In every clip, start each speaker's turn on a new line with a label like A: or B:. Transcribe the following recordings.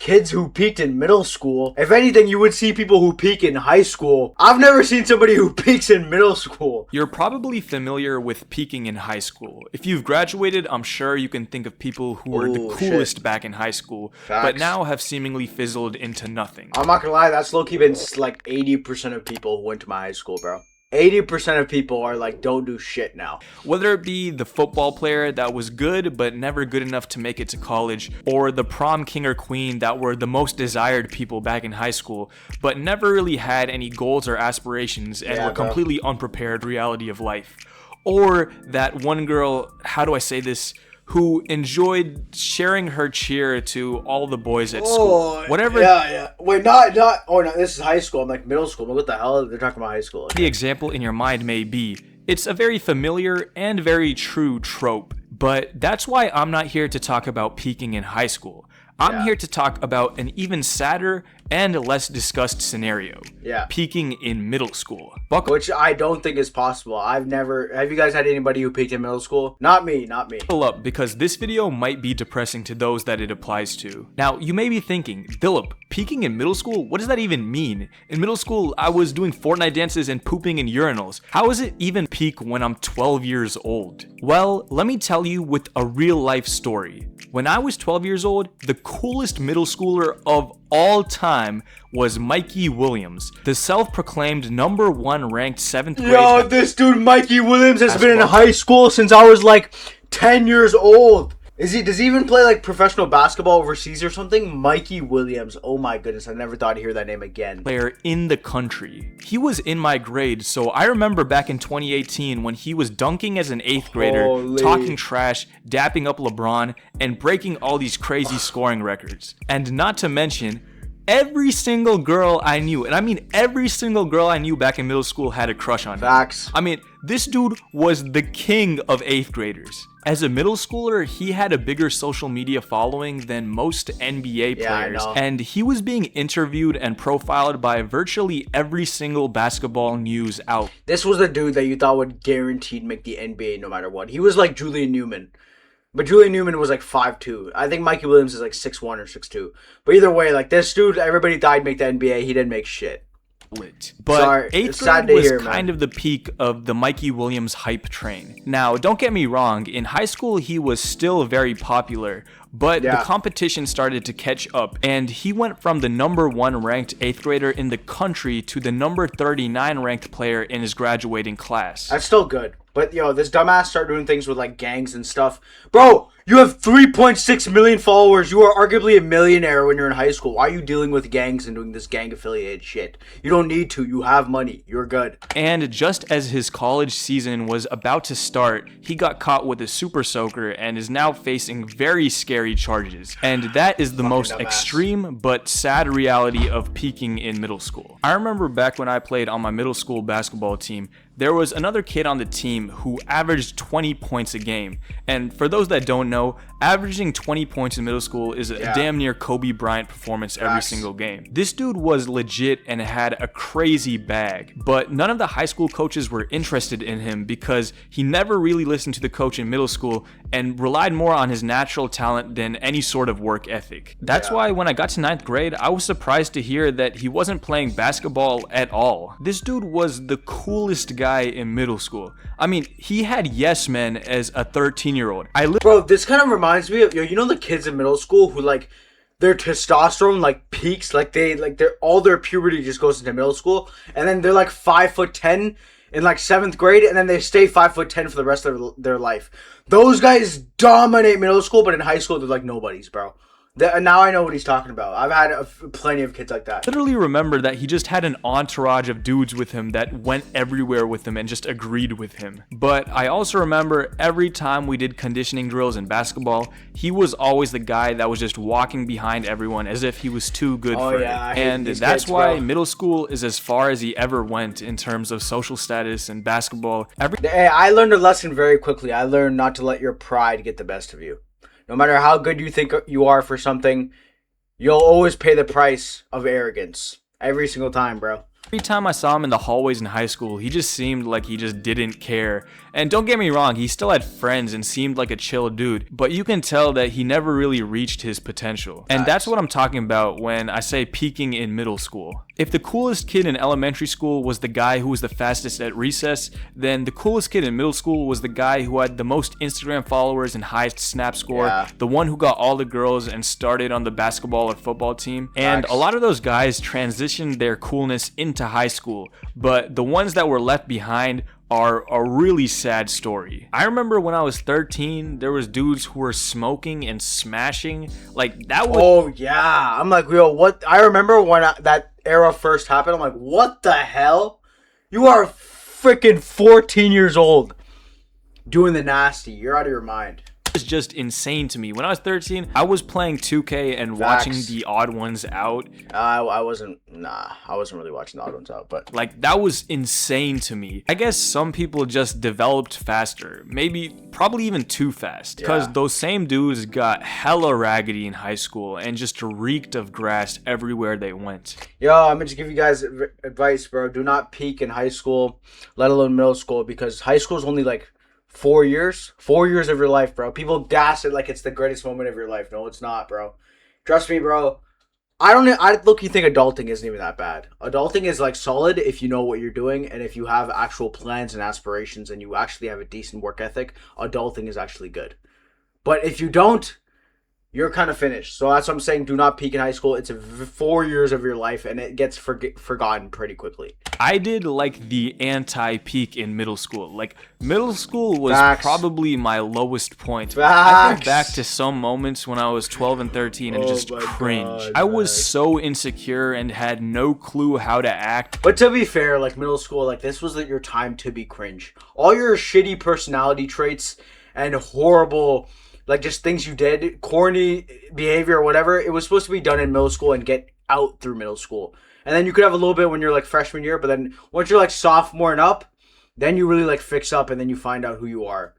A: kids who peaked in middle school. If anything, you would see people who peak in high school. I've never seen somebody who peaks in middle school.
B: You're probably familiar with peaking in high school. If you've graduated, I'm sure you can think of people who were the coolest back in high school, but now have seemingly fizzled into nothing.
A: I'm not gonna lie, that's low-key been like 80% of people who went to my high school, bro. 80% of people are like, don't do shit now.
B: Whether it be the football player that was good but never good enough to make it to college, or the prom king or queen that were the most desired people back in high school but never really had any goals or aspirations and were completely unprepared reality of life. Or that one girl, how do I say this, who enjoyed sharing her cheer to all the boys at school. Whatever.
A: Yeah. Wait, not. Oh no, this is high school. I'm like middle school. What the hell? They're talking about high school.
B: The example in your mind may be, it's a very familiar and very true trope. But that's why I'm not here to talk about peaking in high school. I'm here to talk about an even sadder and less discussed scenario. Peaking in middle school.
A: Which I don't think is possible. Have you guys had anybody who peaked in middle school? Not me.
B: Buckle up, because this video might be depressing to those that it applies to. Now, you may be thinking, Philip, peaking in middle school? What does that even mean? In middle school, I was doing Fortnite dances and pooping in urinals. How is it even peak when I'm 12 years old? Well, let me tell you with a real life story. When I was 12 years old, the coolest middle schooler of all time was Mikey Williams, the self-proclaimed #1 ranked 7th grade.
A: Yo, this dude Mikey Williams has been in high school since I was like 10 years old. Does he even play like professional basketball overseas or something? Mikey Williams. Oh my goodness, I never thought I'd hear that name again.
B: Player in the country. He was in my grade, so I remember back in 2018 when he was dunking as an 8th grader, talking trash, dapping up LeBron, and breaking all these crazy scoring records. And not to mention, every single girl I knew, and I mean every single girl I knew back in middle school had a crush on him.
A: Facts.
B: I mean, this dude was the king of 8th graders. As a middle schooler, he had a bigger social media following than most NBA players, and he was being interviewed and profiled by virtually every single basketball news outlet.
A: This was the dude that you thought would guaranteed make the NBA no matter what. He was like Julian Newman. But Julian Newman was like 5'2". I think Mikey Williams is like 6'1" or 6'2". But either way, like this dude, everybody thought he'd make the NBA. He didn't make shit.
B: But 8th grade was kind of the peak of the Mikey Williams hype train. Now, don't get me wrong, in high school he was still very popular, but the competition started to catch up, and he went from the #1 ranked 8th grader in the country to the #39 ranked player in his graduating class.
A: That's still good. But, yo, this dumbass started doing things with, like, gangs and stuff. Bro, you have 3.6 million followers. You are arguably a millionaire when you're in high school. Why are you dealing with gangs and doing this gang-affiliated shit? You don't need to. You have money. You're good.
B: And just as his college season was about to start, he got caught with a super soaker and is now facing very scary charges. And that is the most extreme but sad reality of peaking in middle school. I remember back when I played on my middle school basketball team, there was another kid on the team who averaged 20 points a game. And for those that don't know, averaging 20 points in middle school is a damn near Kobe Bryant performance every single game. This dude was legit and had a crazy bag, but none of the high school coaches were interested in him because he never really listened to the coach in middle school and relied more on his natural talent than any sort of work ethic. That's why when I got to 9th grade, I was surprised to hear that he wasn't playing basketball at all. This dude was the coolest guy in middle school. I mean, he had yes men as a 13-year-old.
A: Bro, this kind of reminds me of, you know the kids in middle school who like their testosterone like peaks, like all their puberty just goes into middle school, and then they're like 5'10" in like 7th grade, and then they stay 5'10" for the rest of their life. Those guys dominate middle school, but in high school they're like nobodies, bro. Now I know what he's talking about. I've had plenty of kids like that.
B: Literally remember that he just had an entourage of dudes with him that went everywhere with him and just agreed with him. But I also remember every time we did conditioning drills in basketball, he was always the guy that was just walking behind everyone as if he was too good for it. And that's why middle school is as far as he ever went in terms of social status and basketball.
A: Hey, I learned a lesson very quickly. I learned not to let your pride get the best of you. No matter how good you think you are for something, you'll always pay the price of arrogance. Every single time, bro.
B: Every time I saw him in the hallways in high school, he just seemed like he just didn't care. And don't get me wrong, he still had friends and seemed like a chill dude, but you can tell that he never really reached his potential. And that's what I'm talking about when I say peaking in middle school. If the coolest kid in elementary school was the guy who was the fastest at recess, then the coolest kid in middle school was the guy who had the most Instagram followers and highest snap score, the one who got all the girls and started on the basketball or football team. And a lot of those guys transitioned their coolness into high school, but the ones that were left behind are a really sad story. I remember when I was 13, there was dudes who were smoking and smashing. Like, that was...
A: Oh, yeah. I'm like, yo, what? I remember when that era first happened. I'm like, what the hell? You are freaking 14 years old doing the nasty. You're out of your mind.
B: Was just insane to me. When I was 13, I was playing 2K and watching the odd ones out.
A: I wasn't really watching the odd ones out, but
B: like, that was insane to me. I guess some people just developed faster, probably even too fast, because those same dudes got hella raggedy in high school and just reeked of grass everywhere they went.
A: Yo, I'm gonna just give you guys advice, bro. Do not peak in high school, let alone middle school, because high school is only like 4 years of your life, bro. People gas it like it's the greatest moment of your life. No, it's not, bro. Trust me, bro. I look, you think adulting isn't even that bad. Adulting is like solid if you know what you're doing and if you have actual plans and aspirations and you actually have a decent work ethic. Adulting is actually good. But if you don't, you're kind of finished. So that's what I'm saying. Do not peak in high school. It's 4 years of your life, and it gets forgotten pretty quickly. I
B: did like the anti-peak in middle school. Like, middle school was probably my lowest point. I think back to some moments when I was 12 and 13 and just cringe. I was so insecure and had no clue how to act.
A: But to be fair, like, middle school, like, this was your time to be cringe. All your shitty personality traits and horrible, like, just things you did, corny behavior or whatever, it was supposed to be done in middle school and get out through middle school. And then you could have a little bit when you're like freshman year, but then once you're like sophomore and up, then you really like fix up and then you find out who you are.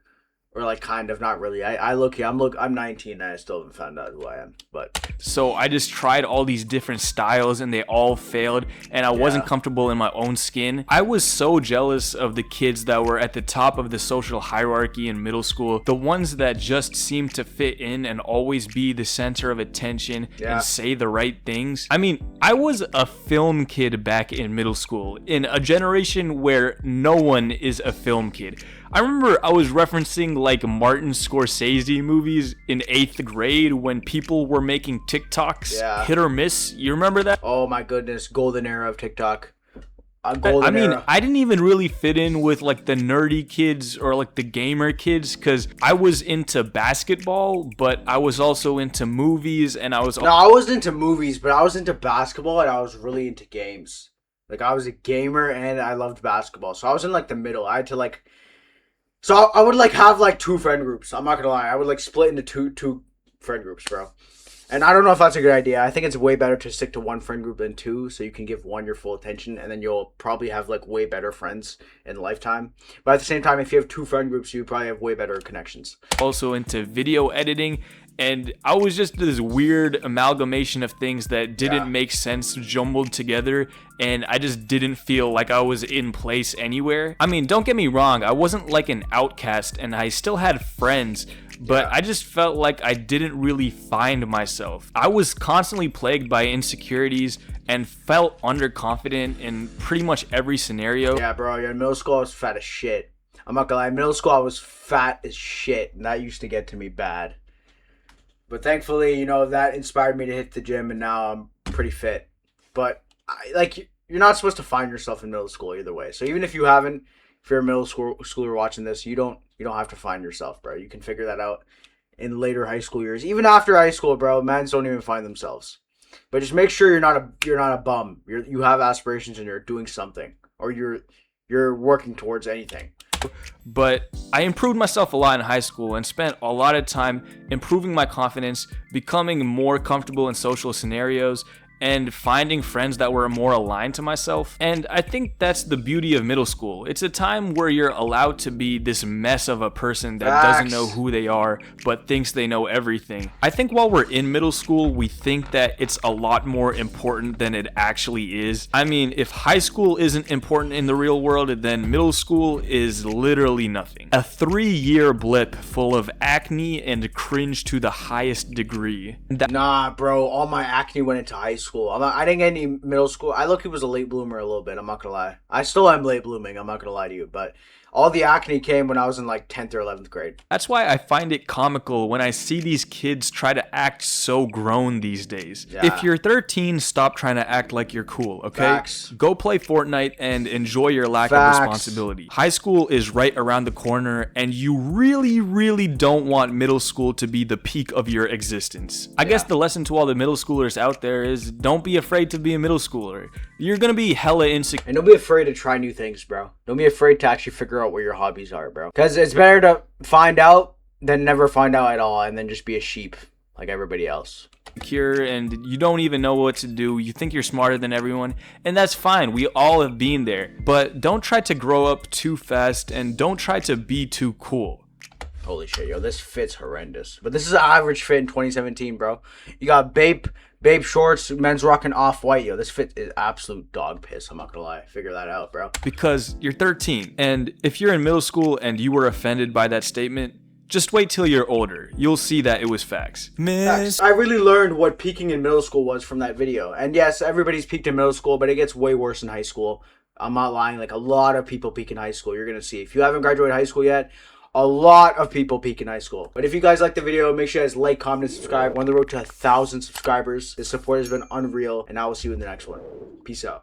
A: Or like kind of, not really. I'm 19 and I still haven't found out who I am. But
B: so I just tried all these different styles and they all failed, and I wasn't comfortable in my own skin. I was so jealous of the kids that were at the top of the social hierarchy in middle school, the ones that just seemed to fit in and always be the center of attention and say the right things. I mean, I was a film kid back in middle school, in a generation where no one is a film kid. I remember I was referencing like Martin Scorsese movies in 8th grade when people were making TikToks, hit or miss. You remember that?
A: Oh my goodness, golden era of TikTok.
B: I didn't even really fit in with like the nerdy kids or like the gamer kids, because I was into basketball, but I was also into movies, and I
A: wasn't into movies, but I was into basketball and I was really into games. Like, I was a gamer and I loved basketball, so I was in like the middle. I had to like. So I would like have like 2 friend groups. I'm not gonna lie. I would like split into two friend groups, bro. And I don't know if that's a good idea. I think it's way better to stick to 1 friend group than 2, so you can give one your full attention, and then you'll probably have like way better friends in lifetime. But at the same time, if you have 2 friend groups, you probably have way better connections.
B: Also into video editing. And I was just this weird amalgamation of things that didn't make sense jumbled together, and I just didn't feel like I was in place anywhere. I mean, don't get me wrong, I wasn't like an outcast, and I still had friends, but I just felt like I didn't really find myself. I was constantly plagued by insecurities and felt underconfident in pretty much every scenario.
A: Yeah, bro, in middle school I was fat as shit. I'm not gonna lie, in middle school I was fat as shit, and that used to get to me bad. But thankfully, you know, that inspired me to hit the gym, and now I'm pretty fit. But you're not supposed to find yourself in middle school either way. So even if you haven't, if you're a middle schooler watching this, you don't have to find yourself, bro. You can figure that out in later high school years. Even after high school, bro, mans don't even find themselves. But just make sure you're not a bum. You have aspirations and you're doing something, or you're working towards anything.
B: But I improved myself a lot in high school and spent a lot of time improving my confidence, becoming more comfortable in social scenarios, and finding friends that were more aligned to myself. And I think that's the beauty of middle school. It's a time where you're allowed to be this mess of a person that doesn't know who they are but thinks they know everything. I think while we're in middle school, we think that it's a lot more important than it actually is. I mean, if high school isn't important in the real world, then middle school is literally nothing. A 3-year blip full of acne and cringe to the highest degree.
A: Nah, bro, all my acne went into high school. I didn't get any middle school. I look, he was a late bloomer a little bit, I'm not gonna lie. I still am late blooming, I'm not gonna lie to you, but all the acne came when I was in like 10th or 11th grade.
B: That's why I find it comical when I see these kids try to act so grown these days.
A: Yeah.
B: If you're 13, stop trying to act like you're cool, okay?
A: Facts.
B: Go play Fortnite and enjoy your lack of responsibility. High school is right around the corner, and you really don't want middle school to be the peak of your existence. I guess the lesson to all the middle schoolers out there is don't be afraid to be a middle schooler. You're gonna be hella insecure.
A: And don't be afraid to try new things, bro. Don't be afraid to actually figure out what your hobbies are, bro. Because it's better to find out than never find out at all and then just be a sheep like everybody else.
B: And you don't even know what to do. You think you're smarter than everyone, and that's fine. We all have been there. But don't try to grow up too fast, and don't try to be too cool.
A: Holy shit, yo, this fit's horrendous. But this is an average fit in 2017, bro. You got Babe shorts, men's rocking off-white, yo. This fit is absolute dog piss, I'm not gonna lie. Figure that out, bro.
B: Because you're 13, and if you're in middle school and you were offended by that statement, just wait till you're older. You'll see that it was facts.
A: I really learned what peaking in middle school was from that video. And yes, everybody's peaked in middle school, but it gets way worse in high school. I'm not lying, like a lot of people peak in high school. You're gonna see. If you haven't graduated high school yet, a lot of people peak in high school. But if you guys like the video, make sure you guys like, comment, and subscribe. We're on the road to 1,000 subscribers. The support has been unreal, and I will see you in the next one. Peace out.